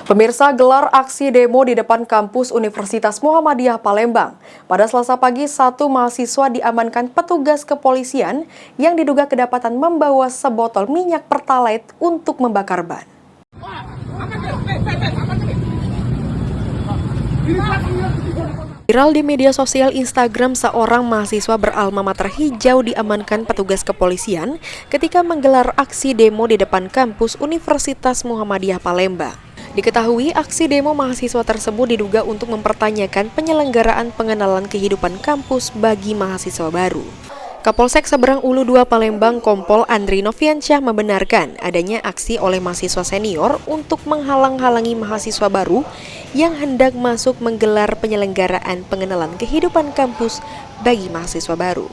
Pemirsa, gelar aksi demo di depan kampus Universitas Muhammadiyah Palembang. Pada Selasa pagi, satu mahasiswa diamankan petugas kepolisian yang diduga kedapatan membawa sebotol minyak pertalite untuk membakar ban. Viral di media sosial Instagram, seorang mahasiswa beralma mater hijau diamankan petugas kepolisian ketika menggelar aksi demo di depan kampus Universitas Muhammadiyah Palembang. Diketahui aksi demo mahasiswa tersebut diduga untuk mempertanyakan penyelenggaraan pengenalan kehidupan kampus bagi mahasiswa baru. Kapolsek Seberang Ulu 2 Palembang Kompol Andri Noviansyah membenarkan adanya aksi oleh mahasiswa senior untuk menghalang-halangi mahasiswa baru yang hendak masuk menggelar penyelenggaraan pengenalan kehidupan kampus bagi mahasiswa baru.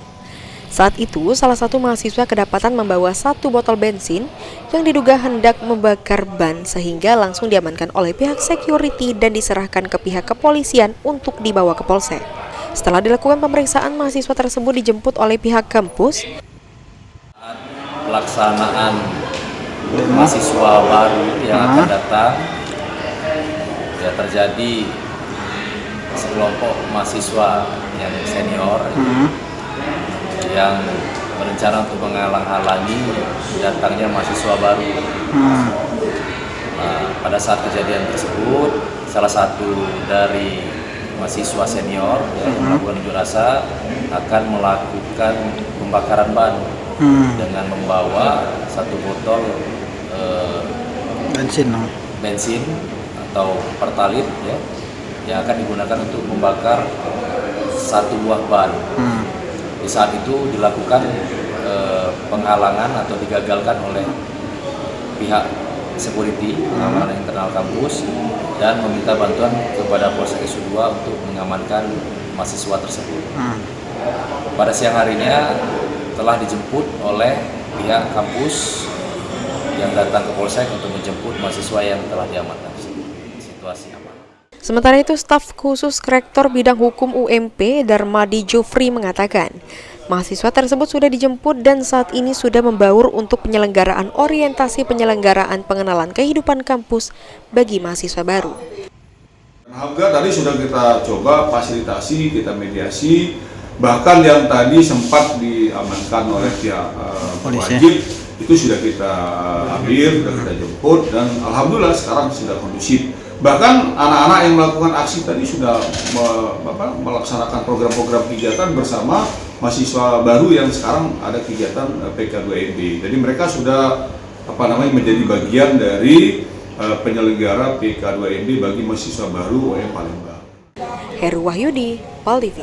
Saat itu, salah satu mahasiswa kedapatan membawa satu botol bensin yang diduga hendak membakar ban sehingga langsung diamankan oleh pihak security dan diserahkan ke pihak kepolisian untuk dibawa ke polsek. Setelah dilakukan pemeriksaan, mahasiswa tersebut dijemput oleh pihak kampus. Pelaksanaan mahasiswa baru yang akan datang, ya terjadi sekelompok mahasiswa yang senior yang berencana untuk menghalang-halangi datangnya mahasiswa baru. Pada saat kejadian tersebut, salah satu dari mahasiswa senior yang melakukan unjuk rasa akan melakukan pembakaran ban dengan membawa satu botol bensin atau pertalite yang akan digunakan untuk membakar satu buah ban. Di saat itu dilakukan penghalangan atau digagalkan oleh pihak security pengamanan internal kampus dan meminta bantuan kepada Polsek SU 2 untuk mengamankan mahasiswa tersebut. Pada siang harinya telah dijemput oleh pihak kampus yang datang ke Polsek untuk menjemput mahasiswa yang telah diamankan. Situasi aman. Sementara itu, staf khusus Rektor Bidang Hukum UMP Darmadi Jufri mengatakan, mahasiswa tersebut sudah dijemput dan saat ini sudah membaur untuk penyelenggaraan orientasi penyelenggaraan pengenalan kehidupan kampus bagi mahasiswa baru. Alhamdulillah tadi sudah kita coba fasilitasi, kita mediasi, bahkan yang tadi sempat diamankan oleh pihak wajib itu sudah kita ambil, sudah kita jemput dan alhamdulillah sekarang sudah kondusif. Bahkan anak-anak yang melakukan aksi tadi sudah melaksanakan program-program kegiatan bersama mahasiswa baru yang sekarang ada kegiatan PK2MB. Jadi mereka sudah menjadi bagian dari penyelenggara PK2MB bagi mahasiswa baru UM Palembang. Heru Wahyudi, Pal TV.